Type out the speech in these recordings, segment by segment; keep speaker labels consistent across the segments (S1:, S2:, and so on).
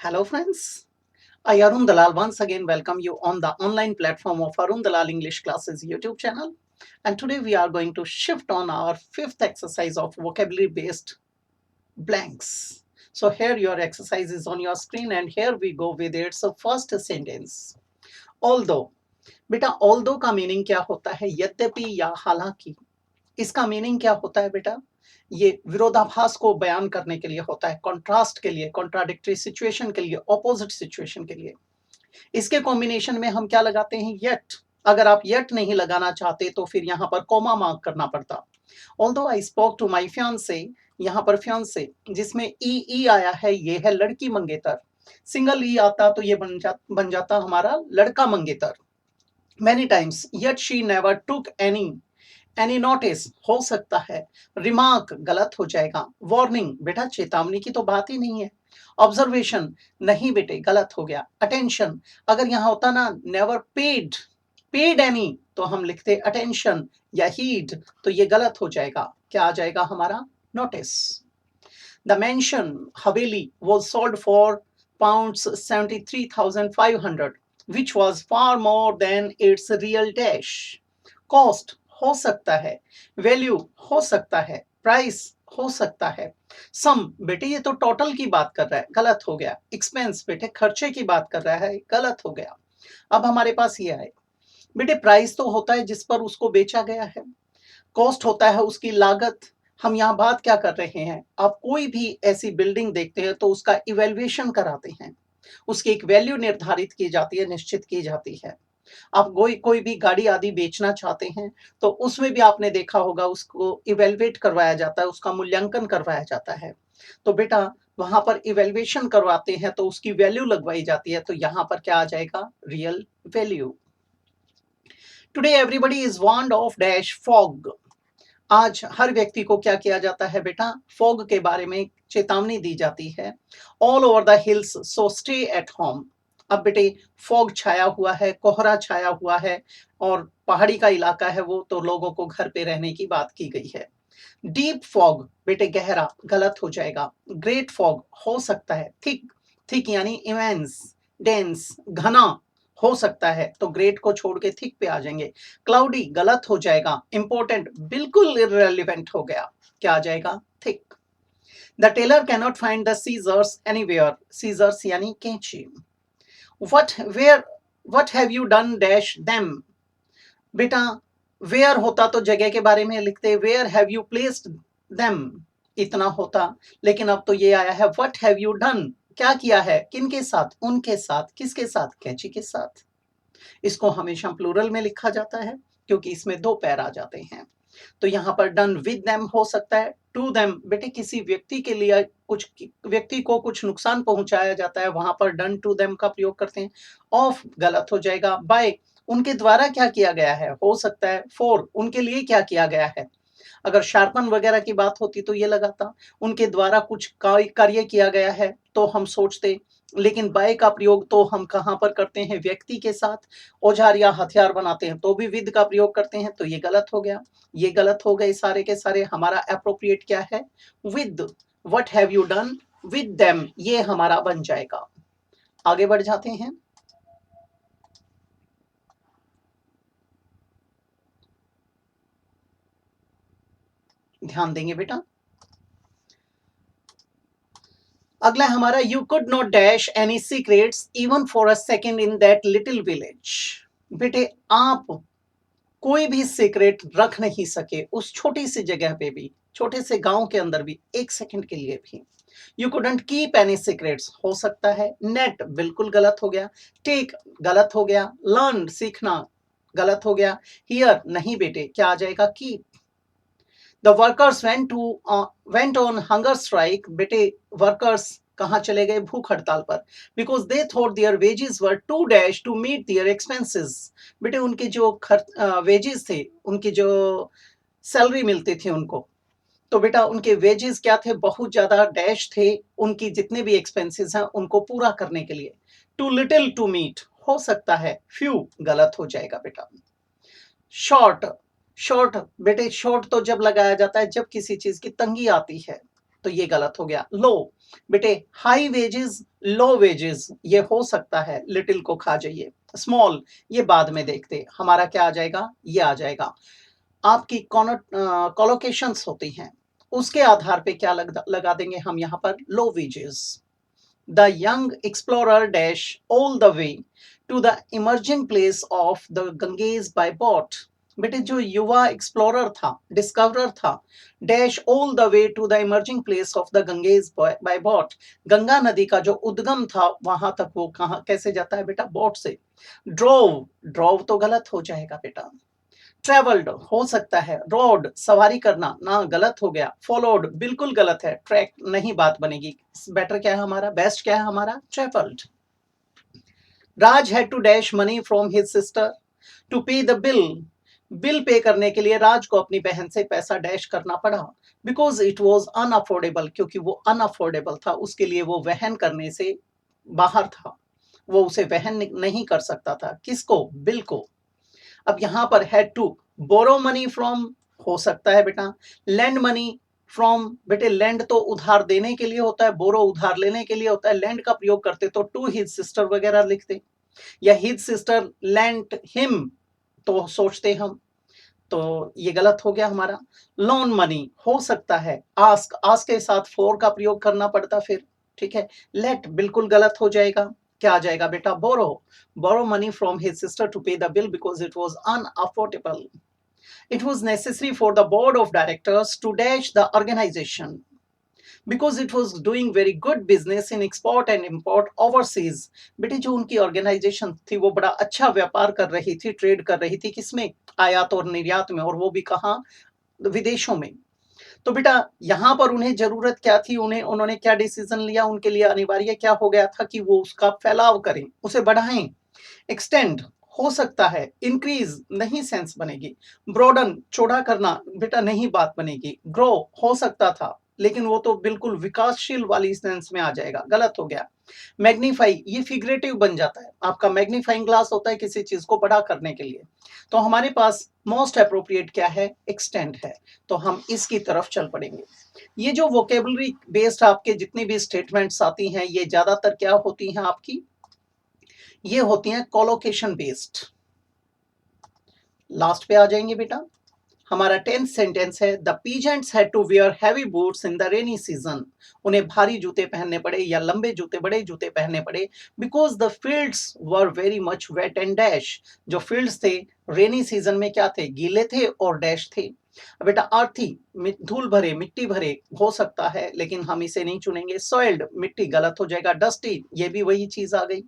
S1: Hello, friends. I, Arun Dalal, once again welcome you on the online platform of Arun Dalal English Classes YouTube channel. And today we are going to shift on our fifth exercise of vocabulary based blanks. So, here your exercise is on your screen, and here we go with its first sentence. Although, बेटा although का meaning क्या होता है? यद्यपि या हालांकि. इसका meaning क्या होता है बेटा? ये विरोधाभास को बयान करने के लिए होता है, कॉन्ट्रास्ट के लिए, कॉन्ट्राडिक्टरी सिचुएशन के लिए, ऑपोजिट सिचुएशन के लिए. इसके कॉम्बिनेशन में हम क्या लगाते हैं? येट. अगर आप येट नहीं लगाना चाहते तो फिर यहाँ पर कॉमा मार्क करना पड़ता. Although I spoke to my fiancée, यहाँ पर फियांसे जिसमें ई आया है, ये है लड़की मंगेतर. सिंगल ई आता तो ये बन जाता हमारा लड़का मंगेतर. Many times, yet she never took any notice हो सकता है. रिमार्क गलत हो जाएगा. वार्निंग बेटा चेतावनी की तो बात ही नहीं है. ऑब्जर्वेशन नहीं बेटे गलत हो गया. अटेंशन, अगर यहाँ होता ना नेवर पेड एनी तो हम लिखते अटेंशन या हीड, तो ये गलत हो जाएगा. क्या आ जाएगा हमारा? Notice. The mention Haveli was sold for pounds 73,500 which was far more than its real dash. Cost हो सकता है, वैल्यू हो सकता है, प्राइस हो सकता है. सम बेटे ये तो टोटल की बात कर रहा है, गलत हो गया. एक्सपेंस बेटे खर्चे की बात कर रहा है, गलत हो गया. अब हमारे पास ये आए बेटे, प्राइस तो होता है जिस पर उसको बेचा गया है, कॉस्ट होता है उसकी लागत. हम यहाँ बात क्या कर रहे हैं? आप कोई भी ऐसी बिल्डिंग देखते हैं तो उसका इवेल्युएशन कराते हैं, उसकी एक वैल्यू निर्धारित की जाती है, निश्चित की जाती है. आप कोई भी गाड़ी आदि बेचना चाहते हैं तो उसमें भी आपने देखा होगा उसको इवेल्युएट करवाया जाता है, उसका मूल्यांकन करवाया जाता है. तो बेटा वहां पर इवेल्युएशन करवाते हैं तो उसकी वैल्यू लगवाई जाती है. तो यहाँ पर क्या आ जाएगा? Real value. Today everybody is warned of dash fog. आज हर व्यक्ति को क्या किया जाता है बेटा? फॉग के बारे में चेतावनी दी जाती है. All over the hills so stay at home. अब बेटे फॉग छाया हुआ है, कोहरा छाया हुआ है और पहाड़ी का इलाका है वो, तो लोगों को घर पे रहने की बात की गई है. डीप फॉग बेटे गहरा, गलत हो जाएगा. ग्रेट फॉग हो सकता है. थिक, थिक यानी इमेंस. डेंस घना हो सकता है, तो ग्रेट को छोड़ के थिक पे आ जाएंगे. क्लाउडी गलत हो जाएगा. इंपॉर्टेंट बिल्कुल इररिलेवेंट हो गया. क्या आ जाएगा? Thick. The tailor cannot find the scissors anywhere. Scissors यानी कैंची. What have you done dash them. बेटा वेयर होता तो जगह के बारे में लिखते, where have you placed them, इतना होता. लेकिन अब तो ये आया है व्हाट हैव यू डन. क्या किया है? किनके साथ? उनके साथ. किसके साथ? कैंची के साथ. इसको हमेशा प्लूरल में लिखा जाता है क्योंकि इसमें दो पैर आ जाते हैं. तो यहाँ पर डन विद देम हो सकता है. टू देम बेटे किसी व्यक्ति के लिए, कुछ व्यक्ति को कुछ नुकसान पहुंचाया जाता है, वहां पर डन टू देम का प्रयोग करते हैं. ऑफ गलत हो जाएगा. बाय उनके द्वारा क्या किया गया है हो सकता है. फॉर उनके लिए क्या किया गया है. अगर शार्पन वगैरह की बात होती तो ये लगाता. उनके द्वारा कुछ कार्य किया गया है तो हम सोचते. लेकिन बाय का प्रयोग तो हम कहाँ पर करते हैं? व्यक्ति के साथ. औजार या हथियार बनाते हैं तो भी विद का प्रयोग करते हैं, तो ये गलत हो गया. ये गलत हो गए सारे के सारे. हमारा अप्रोप्रिएट क्या है? With. What have you done with them, ये हमारा बन जाएगा. आगे बढ़ जाते हैं. ध्यान देंगे बेटा. अगला हमारा you could not dash any secrets even for a second in that little village. बेटे आप कोई भी सीक्रेट रख नहीं सके उस छोटी सी जगह पे भी, छोटे से गांव के अंदर भी, एक सेकंड के लिए भी. You couldn't keep any secrets हो सकता है. नेट बिल्कुल गलत हो गया. टेक गलत हो गया. लर्न सीखना गलत हो गया. हियर नहीं बेटे, क्या आ जाएगा? Keep. The workers went on hunger strike. बेटे वर्कर्स कहाँ चले गए? भूख हड़ताल पर. Because they thought their wages were too dash to meet their expenses. बेटे उनके जो वेजेस थे, उनकी जो सैलरी मिलती थी उनको, तो बेटा उनके वेजेस क्या थे? बहुत ज्यादा डैश थे उनकी जितने भी एक्सपेंसेस हैं उनको पूरा करने के लिए. टू लिटिल टू मीट हो सकता है. फ्यू गलत हो जाएगा बेटा. शॉर्ट. शॉर्ट बेटे शॉर्ट तो जब लगाया जाता है जब किसी चीज की तंगी आती है. तो ये गलत हो गया। लो बेटे, हाई वेजेस लो वेजेस ये हो सकता है, लिटिल को खा जाइए। स्मॉल ये बाद में देखते, हमारा क्या आ जाएगा, ये आ जाएगा। आपकी कॉलोकेशंस होती हैं, उसके आधार पे क्या लगा देंगे हम यहाँ पर, low wages. The young explorer dash all the way to the emerging place of the Ganges by boat. बेटे जो युवा एक्सप्लोरर था, डिस्कवरर था, dash all the way to the emerging place of the Ganges by boat. Ganga नदी का जो उद्गम था वहां तक वो कहाँ कैसे जाता है बेटा, बोट से। ड्रोव, ड्रोव तो गलत हो जाएगा बेटा। ट्रेवल्ड हो सकता है, रोड सवारी करना ना, गलत हो गया। फॉलोड बिल्कुल गलत है, ट्रैक नहीं बात बनेगी। बेटर क्या है हमारा, बेस्ट क्या है हमारा, travelled. Raj had to dash money from his sister to pay the bill. Bill pay करने के लिए राज को अपनी बहन से पैसा डैश करना पड़ा, बिकॉज इट वॉज अनअफोर्डेबल, क्योंकि वो अनअफोर्डेबल था, उसके लिए वो वहन करने से बाहर था, वो उसे वहन नहीं कर सकता था। किसको, बिल को। अब यहां पर had to, borrow money from हो सकता है बेटा, लैंड मनी फ्रॉम, बेटे लैंड तो उधार देने के लिए होता है, बोरो उधार लेने के लिए होता है। लैंड का प्रयोग करते तो टू हिज सिस्टर वगैरह लिखते, या हिज सिस्टर लैंड हिम तो सोचते हम, तो ये गलत हो गया हमारा। लोन मनी हो सकता है, आस्क, आस्क के साथ फोर का प्रयोग करना पड़ता फिर, ठीक है। लेट बिल्कुल गलत हो जाएगा, क्या आ जाएगा बेटा, borrow. Borrow money from his sister to pay the bill because it was unaffordable. It was necessary for the board of directors to dash the organization because it was doing very good business in export and import overseas। बेटे जो उनकी organisation थी वो बड़ा अच्छा व्यापार कर रही थी, ट्रेड कर रही थी, किसमें, आयात और निर्यात में, और वो भी कहाँ, विदेशों में। तो बेटा यहाँ पर उन्हें जरूरत क्या थी, उन्होंने क्या डिसीजन लिया, उनके लिए अनिवार्य क्या हो गया था कि वो उसका फैलाव करें, उसे बढ़ाएं। एक्सटेंड हो सकता है, इंक्रीज नहीं सेंस बनेगी। ब्रॉडन चौड़ा करना, बेटा नहीं बात बनेगी। ग्रो हो सकता था, लेकिन वो तो बिल्कुल विकासशील वाली सेंस में आ जाएगा, गलत हो गया। मैग्नीफाई ये फिगरेटिव बन जाता है, आपका मैग्नीफाइंग ग्लास होता है किसी चीज को बड़ा करने के लिए। तो हमारे पास मोस्ट अप्रोप्रिएट क्या है, एक्सटेंड है, तो हम इसकी तरफ चल पड़ेंगे। ये जो वोकेबलरी बेस्ड आपके जितनी भी स्टेटमेंट्स आती हैं, ये ज्यादातर क्या होती हैं आपकी, ये होती हैं कोलोकेशन बेस्ड। लास्ट पे आ जाएंगे बेटा, हमारा 10th सेंटेंस है, the peasants had to wear heavy boots in the rainy season. उन्हें भारी जूते पहनने पड़े या लंबे जूते, बड़े जूते पहनने पड़े, because the fields were very much wet and dash. जो फील्ड्स थे रेनी सीजन में क्या थे, गीले थे और डैश थे। बेटा आर्थी धूल भरे, मिट्टी भरे हो सकता है, लेकिन हम इसे नहीं चुनेंगे। सॉइल्ड मिट्टी गलत हो जाएगा। डस्टी ये भी वही चीज आ गई।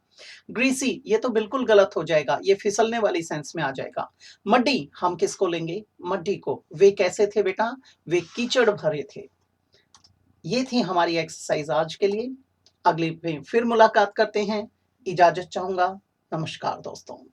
S1: ग्रीसी ये तो बिल्कुल गलत हो जाएगा, ये फिसलने वाली सेंस में आ जाएगा। मड्डी हम किसको लेंगे, मड्डी को। वे कैसे थे बेटा, वे कीचड़ भरे थे। ये थी हमारी एक्सरसाइज आज के लिए, अगली फिर मुलाकात करते हैं। इजाजत चाहूंगा, नमस्कार दोस्तों।